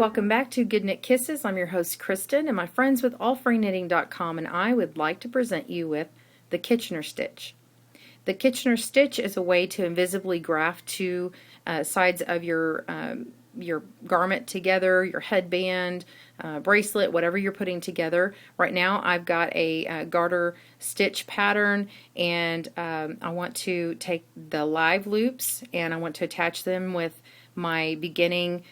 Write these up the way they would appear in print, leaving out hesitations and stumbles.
welcome back to GoodKnit Kisses. I'm your host Kristen, and my friends with allfreeknitting.com and I would like to present you with the Kitchener stitch. The Kitchener stitch is a way to invisibly graft two sides of your garment together, your headband, bracelet, whatever you're putting together. Right now I've got a garter stitch pattern, and I want to take the live loops and I want to attach them with my beginning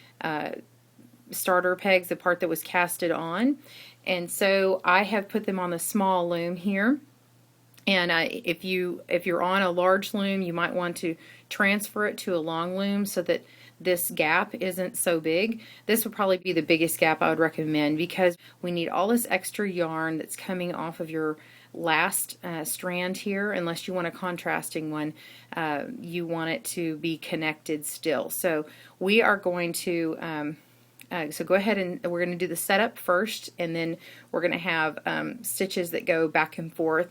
starter pegs, the part that was casted on. And so I have put them on the small loom here. And if you're on a large loom, you might want to transfer it to a long loom so that this gap isn't so big. This would probably be the biggest gap I would recommend, because we need all this extra yarn that's coming off of your last strand here. Unless you want a contrasting one, you want it to be connected still. So we are going to so go ahead and we're going to do the setup first, and then we're going to have stitches that go back and forth.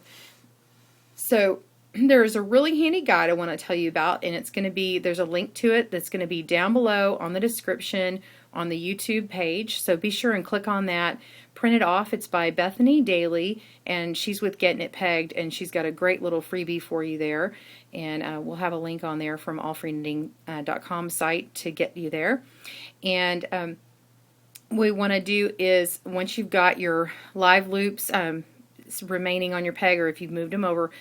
So there's a really handy guide I want to tell you about, and it's going to be, there's a link to it that's going to be down below on the description on the YouTube page, so be sure and click on that, print it off. It's by Bethany Dailey, and she's with GettinItPegged, and she's got a great little freebie for you there, and we'll have a link on there from allfreeknitting.com site to get you there. And what we want to do is, once you've got your live loops remaining on your peg, or if you've moved them over,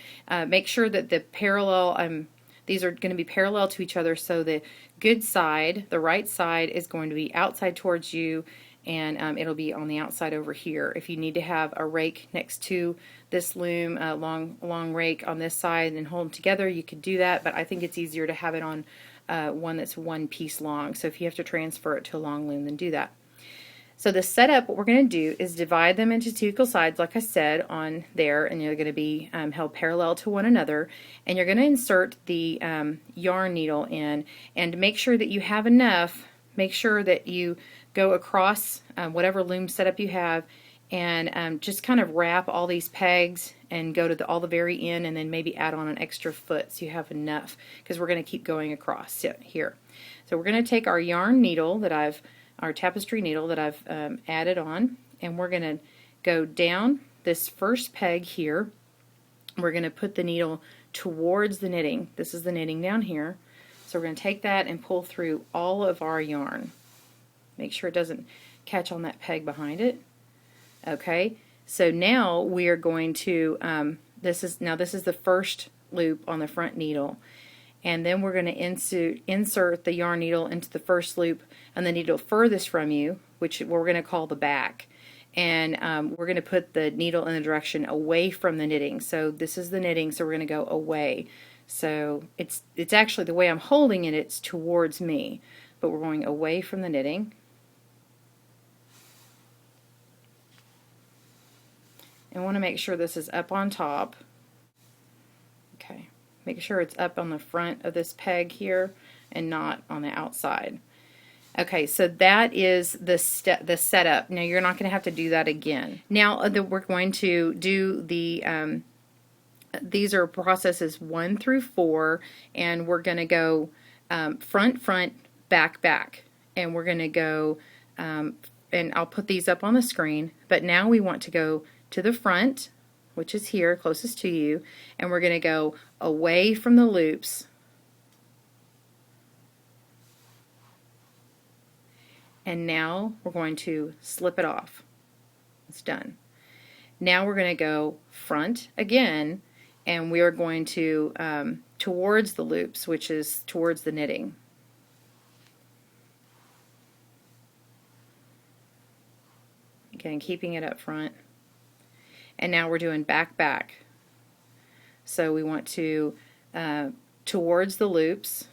make sure that the parallel, these are going to be parallel to each other, so the good side, the right side, is going to be outside towards you, and it'll be on the outside over here. If you need to have a rake next to this loom, a long rake on this side, and hold them together, you could do that, but I think it's easier to have it on one that's one piece long. So if you have to transfer it to a long loom, then do that. So the setup, what we're going to do is divide them into two equal sides, like I said, on there, and they're going to be held parallel to one another. And you're going to insert the yarn needle in, and make sure that you have enough. Make sure that you go across whatever loom setup you have, and just kind of wrap all these pegs and go to all the very end, and then maybe add on an extra foot so you have enough, because we're going to keep going across here. So we're going to take our yarn needle that our tapestry needle that I've added on, and we're going to go down this first peg here. We're going to put the needle towards the knitting. This is the knitting down here. So we're going to take that and pull through all of our yarn. Make sure it doesn't catch on that peg behind it. Okay, so now we are going to, this is the first loop on the front needle. And then we're going to insert the yarn needle into the first loop and the needle furthest from you, which we're going to call the back. And we're going to put the needle in the direction away from the knitting. So this is the knitting, so we're going to go away. So it's actually, the way I'm holding it, it's towards me, but we're going away from the knitting. And I want to make sure this is up on top. Okay. Make sure it's up on the front of this peg here and not on the outside. Okay, so that is the setup. Now you're not going to have to do that again. Now we're going to do the, these are processes 1 through 4, and we're going to go front, front, back, back. And we're going to go, and I'll put these up on the screen, but now we want to go to the front, which is here closest to you, and we're going to go away from the loops, and now we're going to slip it off. It's done. Now we're going to go front again, and we are going to towards the loops, which is towards the knitting. Again, keeping it up front. And now we're doing back, back. So we want to towards the loops,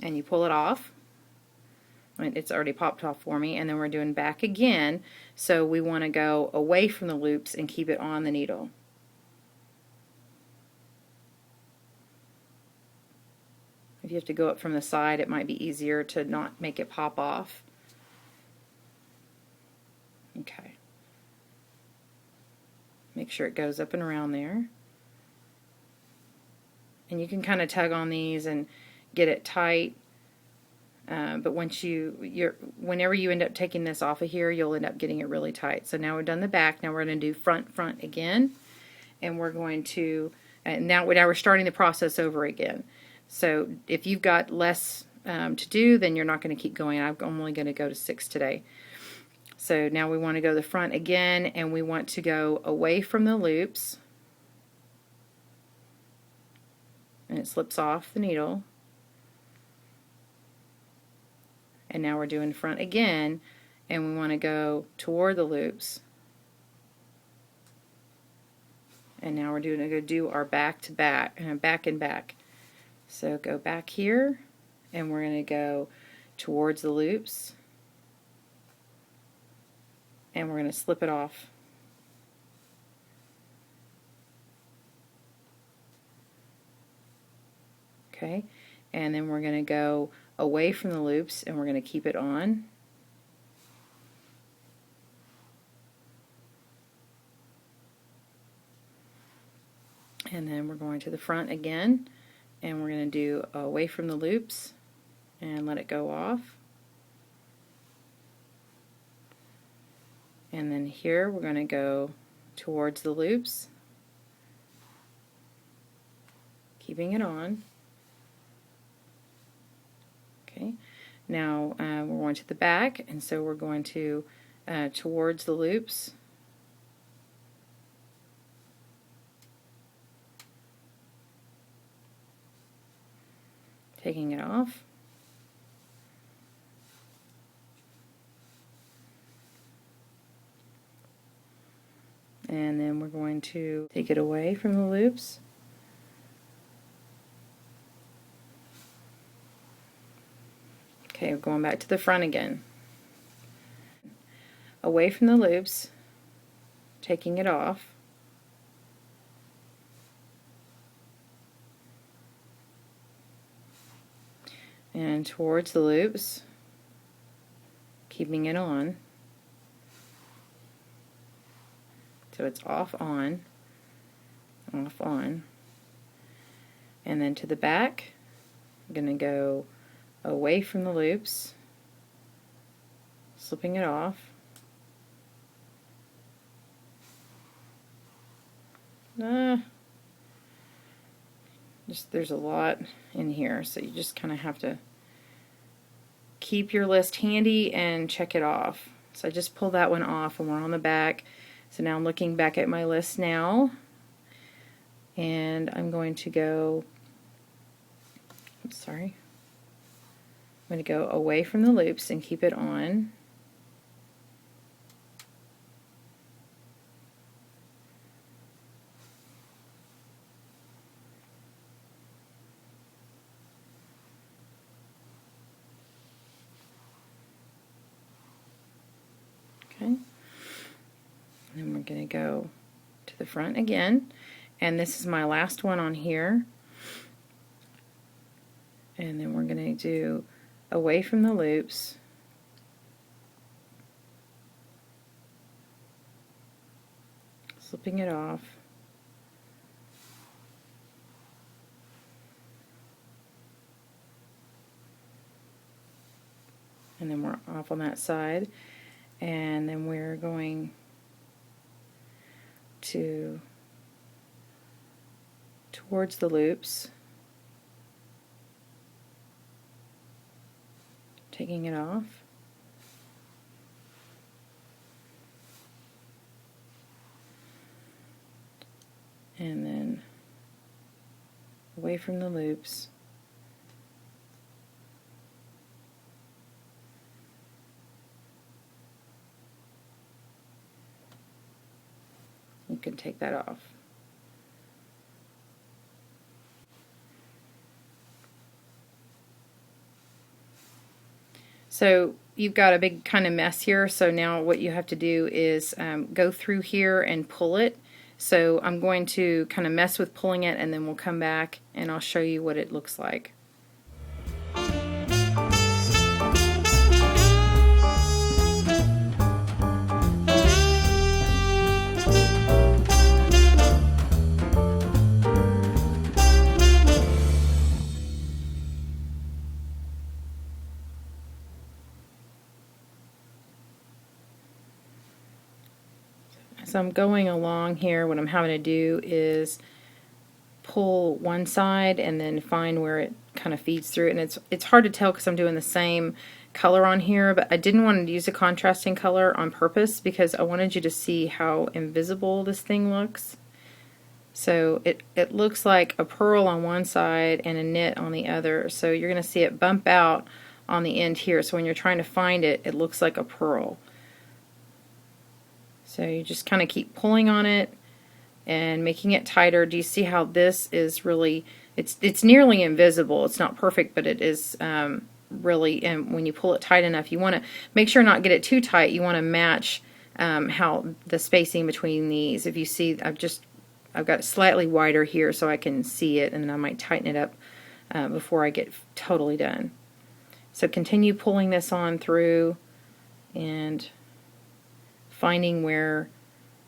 and you pull it off. It's already popped off for me, and then we're doing back again, so we want to go away from the loops and keep it on the needle. If you have to go up from the side, it might be easier to not make it pop off. Okay. Make sure it goes up and around there. And you can kind of tug on these and get it tight. But whenever you end up taking this off of here, you'll end up getting it really tight. So now we've done the back. Now we're going to do front again. And we're going to, now we're starting the process over again. So if you've got less to do, then you're not going to keep going. I'm only going to go to 6 today. So now we want to go the front again, and we want to go away from the loops. And it slips off the needle. And now we're doing front again, and we want to go toward the loops. And now we're going to do our back to back, back and back. So go back here, and we're going to go towards the loops, and we're going to slip it off. Okay, and then we're going to go away from the loops, and we're going to keep it on. And then we're going to the front again, and we're going to do away from the loops and let it go off. And then here we're going to go towards the loops, keeping it on. Okay, now we're going to the back, and so we're going to towards the loops. Taking it off. And then we're going to take it away from the loops. Okay, we're going back to the front again. Away from the loops, taking it off. And towards the loops, keeping it on. So it's off, on, off, on. And then to the back, I'm going to go away from the loops, slipping it off. There's a lot in here, so you just kind of have to keep your list handy and check it off. So I just pulled that one off, and we're on the back. So now I'm looking back at my list now, and I'm going to go, I'm going to go away from the loops and keep it on. Okay. And we're going to go to the front again, and this is my last one on here. And then we're going to do away from the loops, slipping it off, and then we're off on that side, and then we're going to towards the loops, taking it off, and then away from the loops, you can take that off. So you've got a big kind of mess here, so now what you have to do is go through here and pull it. So I'm going to kind of mess with pulling it, and then we'll come back and I'll show you what it looks like. So I'm going along here. What I'm having to do is pull one side and then find where it kind of feeds through, and it's hard to tell because I'm doing the same color on here, but I didn't want to use a contrasting color on purpose because I wanted you to see how invisible this thing looks. So it looks like a purl on one side and a knit on the other, so you're going to see it bump out on the end here, so when you're trying to find it, it looks like a purl. So you just kind of keep pulling on it and making it tighter. Do you see how this is really, it's nearly invisible. It's not perfect, but it is really, and when you pull it tight enough, you want to make sure not get it too tight. You want to match how the spacing between these. If you see, I've got it slightly wider here so I can see it, and then I might tighten it up before I get totally done. So continue pulling this on through and finding where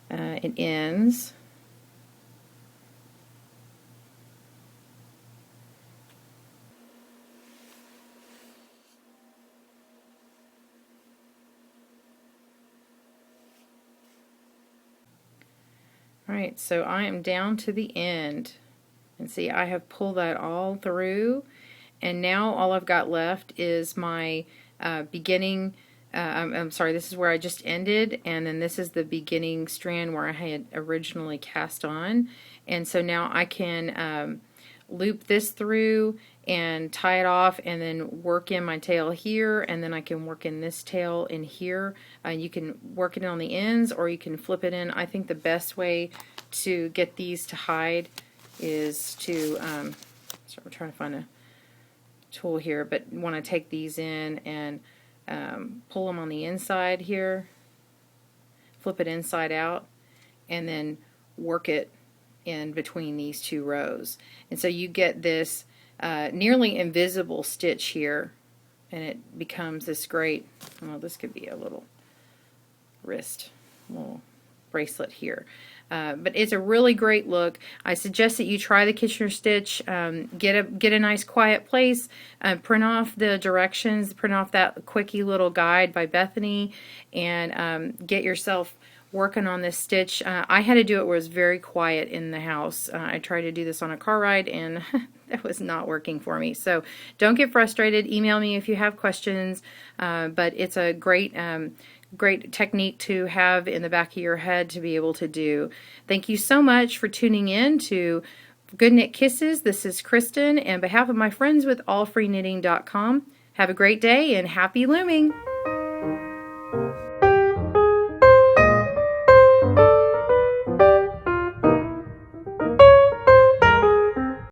it ends. Alright, so I am down to the end, and see I have pulled that all through, and now all I've got left is my beginning, I'm sorry, this is where I just ended, and then this is the beginning strand where I had originally cast on, and so now I can loop this through and tie it off and then work in my tail here, and then I can work in this tail in here. You can work it on the ends or you can flip it in. I think the best way to get these to hide is to, so we're trying to find a tool here, but want to take these in and pull them on the inside here, flip it inside out, and then work it in between these two rows. And so you get this nearly invisible stitch here, and it becomes this great, well, this could be a little wrist, little bracelet here. But it's a really great look. I suggest that you try the Kitchener stitch. Get a nice quiet place. Print off the directions. Print off that quickie little guide by Bethany, and get yourself working on this stitch. I had to do it where it was very quiet in the house. I tried to do this on a car ride, and that was not working for me. So don't get frustrated. Email me if you have questions. But it's a great great technique to have in the back of your head to be able to do. Thank you so much for tuning in to GoodKnit Kisses. This is Kristen, and on behalf of my friends with allfreeknitting.com, have a great day and happy looming!